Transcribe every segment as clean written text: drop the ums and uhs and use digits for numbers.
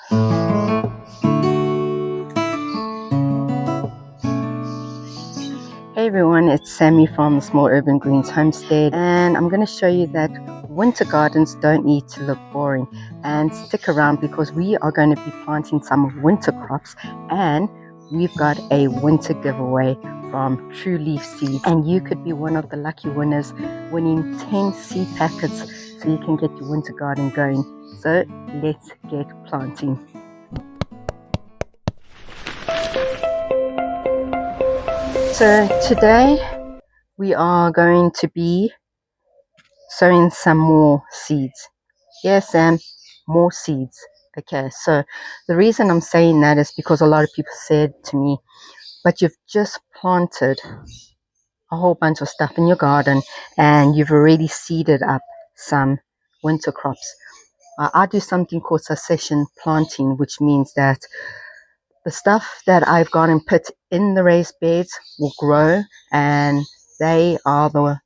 Hey everyone, it's Sammy from the Small Urban Greens Homestead, and I'm going to show you that winter gardens don't need to look boring. And stick around because we are going to be planting some winter crops, and we've got a winter giveaway from True Leaf Seeds, and you could be one of the lucky winners winning 10 seed packets so you can get your winter garden going. So let's get planting. So today we are going to be sowing some more seeds. Yes, Sam, more seeds. Okay, so the reason I'm saying that is because a lot of people said to me, but you've just planted a whole bunch of stuff in your garden and you've already seeded up some winter crops. I do something called succession planting, which means that the stuff that I've gone and put in the raised beds will grow, and they are the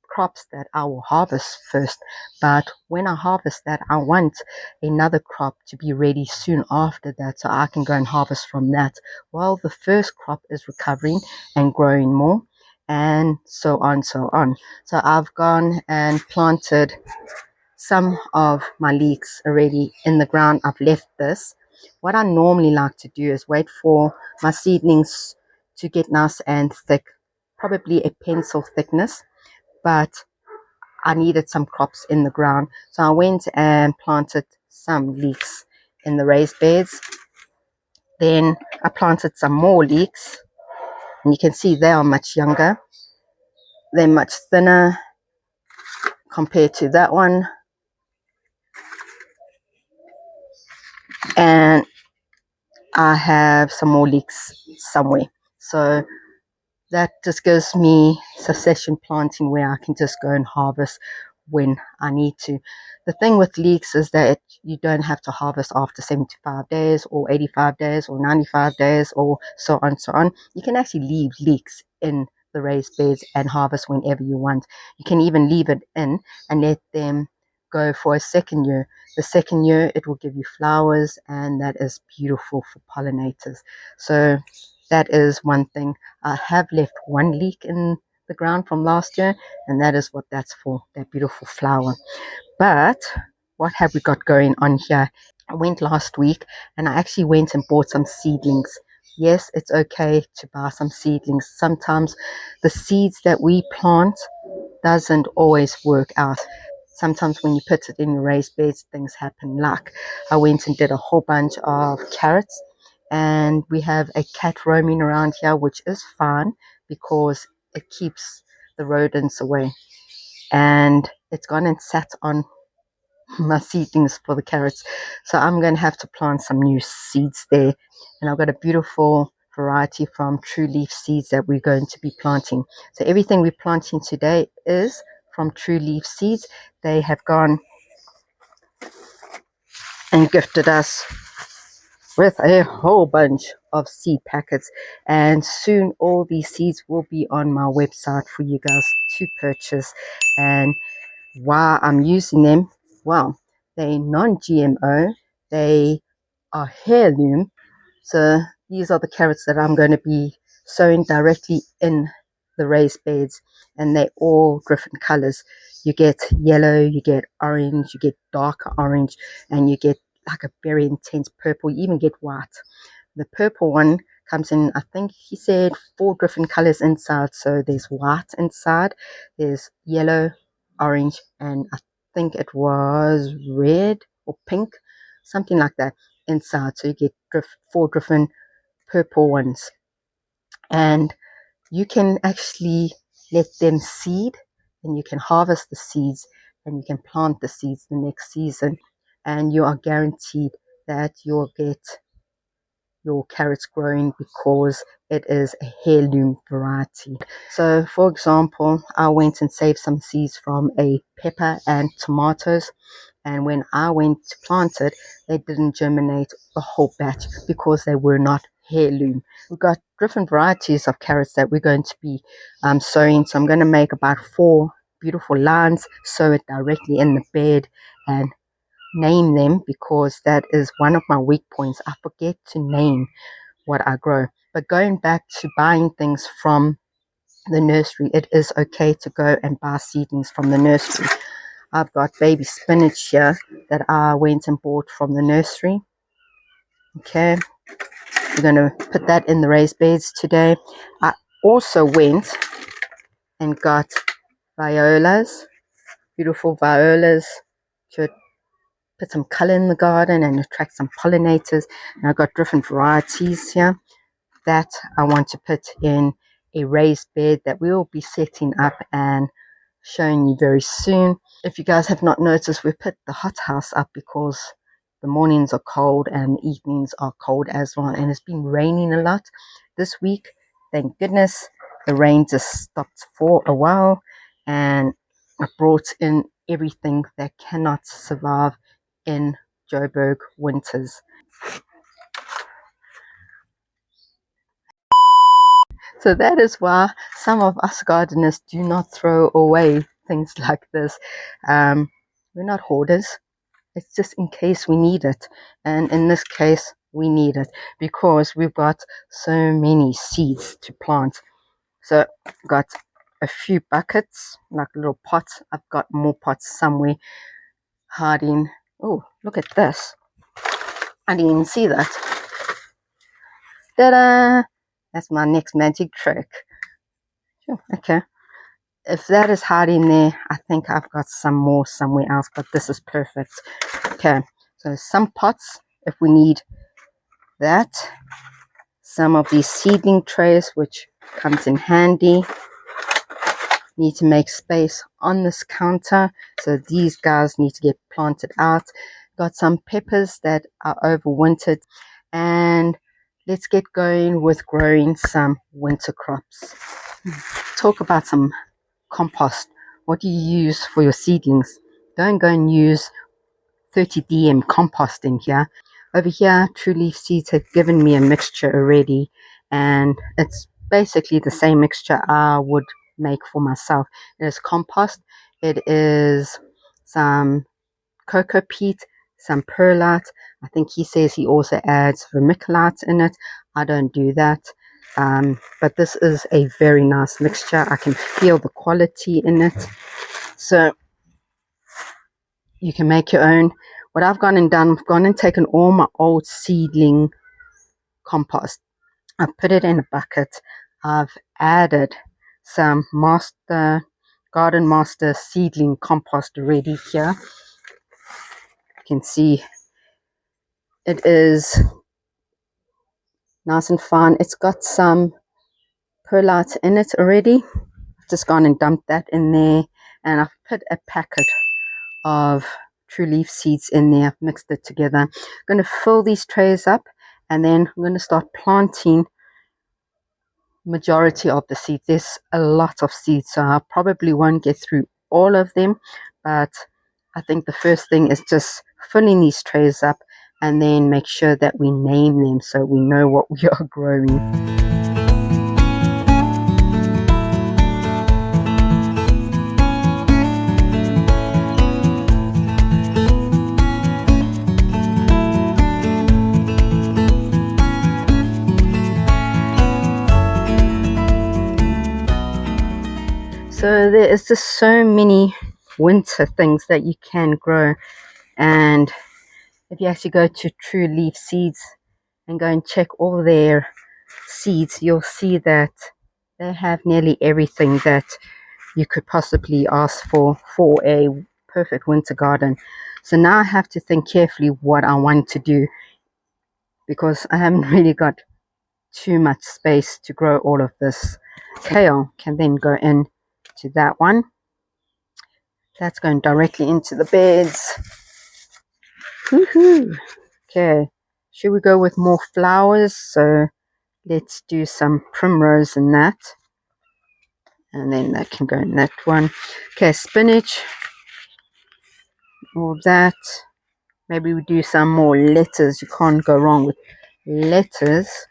crops that I will harvest first. But when I harvest that, I want another crop to be ready soon after that, so I can go and harvest from that while the first crop is recovering and growing more, and so on, so on. So I've gone and planted some of my leeks already in the ground. I've left this. What I normally like to do is wait for my seedlings to get nice and thick, probably a pencil thickness, but I needed some crops in the ground. So I went and planted some leeks in the raised beds. Then I planted some more leeks, and you can see they are much younger. They're much thinner compared to that one. And I have some more leeks somewhere. So that just gives me succession planting where I can just go and harvest when I need to. The thing with leeks is that you don't have to harvest after 75 days or 85 days or 95 days or so on, so on. You can actually leave leeks in the raised beds and harvest whenever you want. You can even leave it in and let them go for a second year. The second year it will give you flowers, and that is beautiful for pollinators. So that is one thing. I have left one leek in the ground from last year, and that is what that's for, that beautiful flower. But what have we got going on here? I went last week and I actually went and bought some seedlings. Yes, it's okay to buy some seedlings. Sometimes the seeds that we plant doesn't always work out. Sometimes when you put it in your raised beds, things happen. Like I went and did a whole bunch of carrots, and we have a cat roaming around here, which is fine because it keeps the rodents away. And it's gone and sat on my seedlings for the carrots, so I'm going to have to plant some new seeds there. And I've got a beautiful variety from True Leaf Seeds that we're going to be planting. So everything we're planting today is from True Leaf Seeds. They have gone and gifted us with a whole bunch of seed packets, and soon all these seeds will be on my website for you guys to purchase. And why I'm using them, well, they're non-GMO, they are heirloom. So these are the carrots that I'm going to be sowing directly in the raised beds, and they're all different colors. You get yellow, you get orange, you get darker orange, and you get like a very intense purple. You even get white. The purple one comes in, I think he said, 4 different colors inside. So there's white inside, there's yellow, orange, and I think it was red or pink, something like that inside. So you get 4 different purple ones, and you can actually let them seed, and you can harvest the seeds, and you can plant the seeds the next season, and you are guaranteed that you'll get your carrots growing because it is a heirloom variety. So for example, I went and saved some seeds from a pepper and tomatoes, and when I went to plant it, they didn't germinate a whole batch because they were not heirloom. We've got different varieties of carrots that we're going to be sowing. So I'm going to make about 4 beautiful lines, sow it directly in the bed, and name them because that is one of my weak points. I forget to name what I grow. But going back to buying things from the nursery, it is okay to go and buy seedlings from the nursery. I've got baby spinach here that I went and bought from the nursery. Okay, we're going to put that in the raised beds today. I also went and got violas, beautiful violas, to put some color in the garden and attract some pollinators. And I've got different varieties here that I want to put in a raised bed that we will be setting up and showing you very soon. If you guys have not noticed, we put the hothouse up because the mornings are cold and the evenings are cold as well, and it's been raining a lot this week. Thank goodness the rain just stopped for a while, and I brought in everything that cannot survive in Joburg winters. So that is why some of us gardeners do not throw away things like this. We're not hoarders. It's just in case we need it. And in this case, we need it because we've got so many seeds to plant. So I've got a few buckets, like little pots. I've got more pots somewhere hiding. Oh, look at this. I didn't even see that. Ta-da! That's my next magic trick. Okay. If that is hiding there, I think I've got some more somewhere else, but this is perfect. Okay, so some pots if we need that. Some of these seedling trays, which comes in handy. Need to make space on this counter, so these guys need to get planted out. Got some peppers that are overwintered, and let's get going with growing some winter crops. Talk about some compost. What do you use for your seedlings? Don't go and use 30 DM compost in here. Over here, True Leaf Seeds have given me a mixture already, and it's basically the same mixture I would make for myself. It is compost, it is some cocoa peat, some perlite. I think he says he also adds vermiculite in it. I don't do that. But this is a very nice mixture. I can feel the quality in it. So you can make your own. What I've gone and done, I've gone and taken all my old seedling compost. I've put it in a bucket. I've added some Garden Master seedling compost already here. You can see it is nice and fine. It's got some perlite in it already. I've just gone and dumped that in there, and I've put a packet of True Leaf seeds in there. I've mixed it together. I'm going to fill these trays up, and then I'm going to start planting majority of the seeds. There's a lot of seeds, so I probably won't get through all of them, but I think the first thing is just filling these trays up and then make sure that we name them so we know what we are growing. So there is just so many winter things that you can grow, and if you actually go to True Leaf Seeds and go and check all their seeds, you'll see that they have nearly everything that you could possibly ask for a perfect winter garden. So now I have to think carefully what I want to do, because I haven't really got too much space to grow all of this. Kale can then go in to that one. That's going directly into the beds. Woohoo! Okay, should we go with more flowers? So let's do some primrose in that. And then that can go in that one. Okay, spinach. All that. Maybe we do some more lettuce. You can't go wrong with lettuce.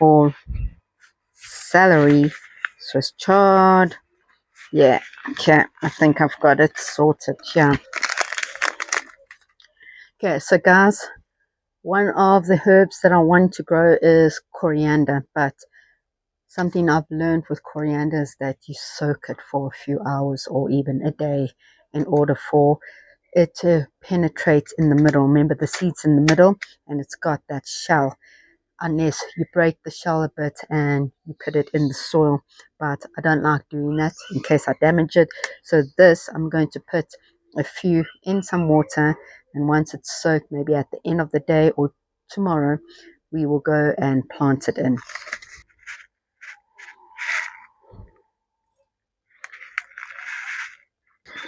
Or celery. Swiss chard. Yeah, okay, I think I've got it sorted here. Okay, so guys, one of the herbs that I want to grow is coriander, but something I've learned with coriander is that you soak it for a few hours or even a day in order for it to penetrate in the middle. Remember, the seed's in the middle and it's got that shell, unless you break the shell a bit and you put it in the soil. But I don't like doing that in case I damage it. So this, I'm going to put a few in some water, and once it's soaked, maybe at the end of the day or tomorrow, we will go and plant it in.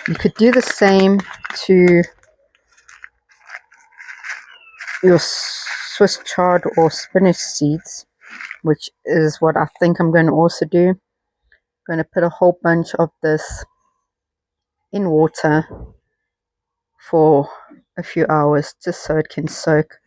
You could do the same to your Swiss chard or spinach seeds, which is what I think I'm going to also do. I'm going to put a whole bunch of this in water for a few hours just so it can soak.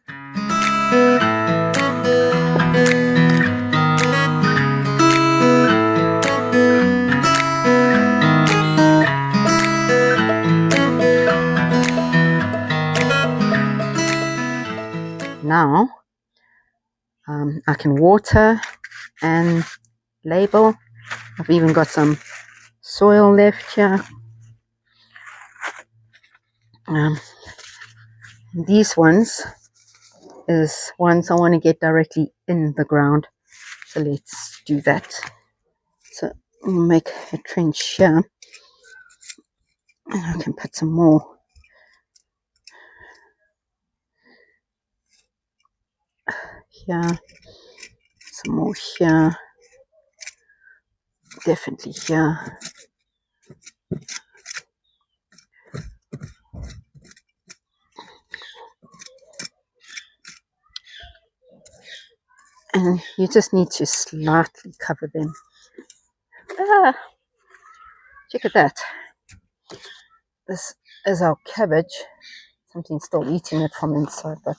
Now I can water and label. I've even got some soil left here. These ones is ones I want to get directly in the ground. So let's do that. So I'll make a trench here. And I can put some more here. Some more here. Definitely here. And you just need to slightly cover them. Check at that. This is our cabbage. Something's still eating it from inside, but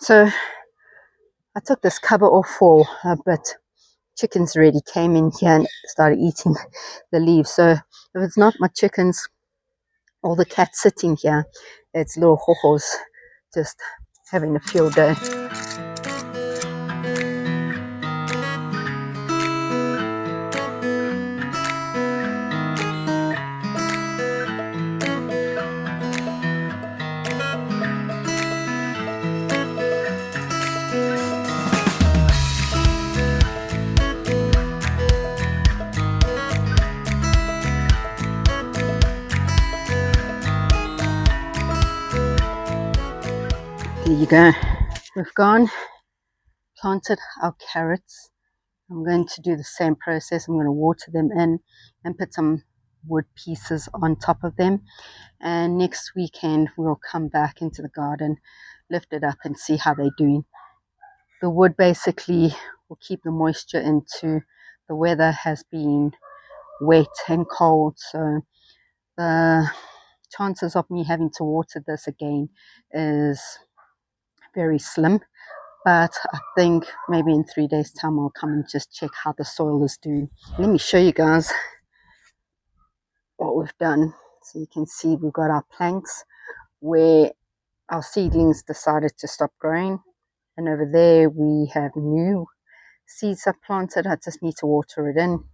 so I took this cover off for a bit. Chickens already came in here and started eating the leaves. So if it's not my chickens or the cat sitting here, it's little hojos just having a field day. There you go. We've gone, planted our carrots. I'm going to do the same process. I'm going to water them in and put some wood pieces on top of them. And next weekend, we'll come back into the garden, lift it up and see how they're doing. The wood basically will keep the moisture into. The weather has been wet and cold, so the chances of me having to water this again is very slim. But I think maybe in 3 days time I'll come and just check how the soil is doing. Let me show you guys what we've done. So you can see we've got our planks where our seedlings decided to stop growing, and over there we have new seeds I've planted. I just need to water it in.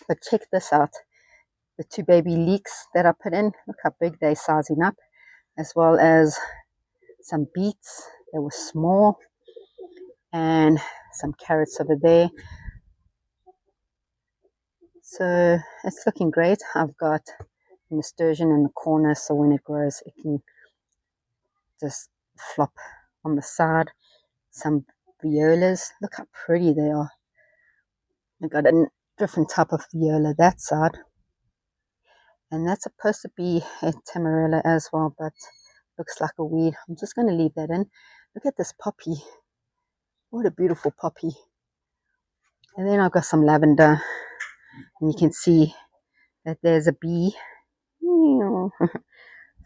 But check this out, the 2 baby leeks that I put in, look how big they're sizing up, as well as some beets that were small, and some carrots over there. So it's looking great. I've got nasturtium in the corner, so when it grows it can just flop on the side. Some violas, look how pretty they are. I've got a different type of viola that side, and that's supposed to be a tamarilla as well, but looks like a weed. I'm just going to leave that in. Look at this poppy, what a beautiful poppy. And then I've got some lavender, and you can see that there's a bee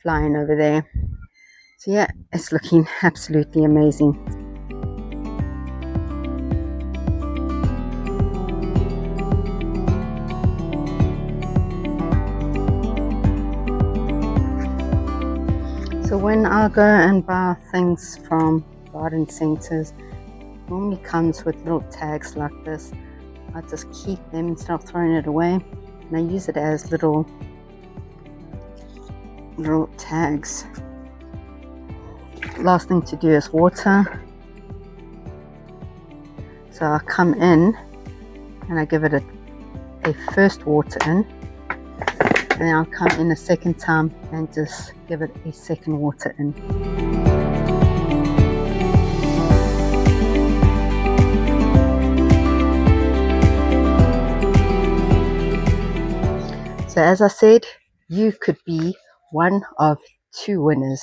flying over there. So yeah, it's looking absolutely amazing. So when I go and buy things from garden centers, it normally comes with little tags like this. I just keep them instead of throwing it away, and I use it as little tags. Last thing to do is water. So I come in and I give it a first water in, and then I'll come in a second time and just give it a second water in. So as I said, you could be one of 2 winners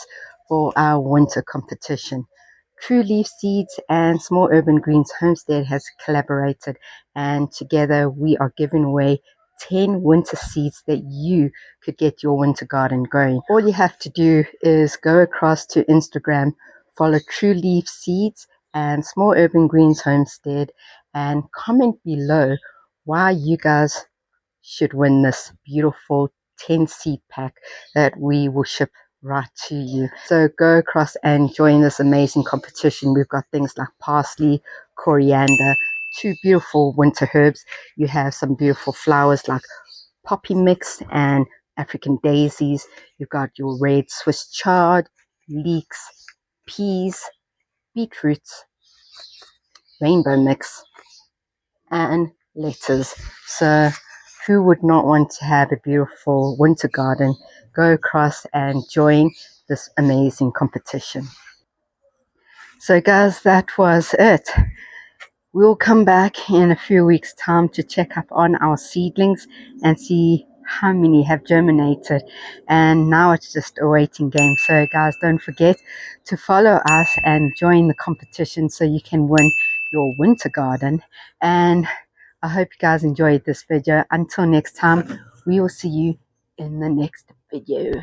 for our winter competition. True Leaf Seeds and Small Urban Greens Homestead has collaborated, and together we are giving away 10 winter seeds that you could get your winter garden going. All you have to do is go across to Instagram, follow True Leaf Seeds and Small Urban Greens Homestead, and comment below why you guys should win this beautiful 10 seed pack that we will ship right to you. So go across and join this amazing competition. We've got things like parsley, coriander, 2 beautiful winter herbs. You have some beautiful flowers like poppy mix and African daisies. You've got your red Swiss chard, leeks, peas, beetroots, rainbow mix, and lettuce. So who would not want to have a beautiful winter garden? Go across and join this amazing competition. So guys, that was it. We'll come back in a few weeks' time to check up on our seedlings and see how many have germinated. And now it's just a waiting game. So guys, don't forget to follow us and join the competition so you can win your winter garden. And I hope you guys enjoyed this video. Until next time, we will see you in the next video.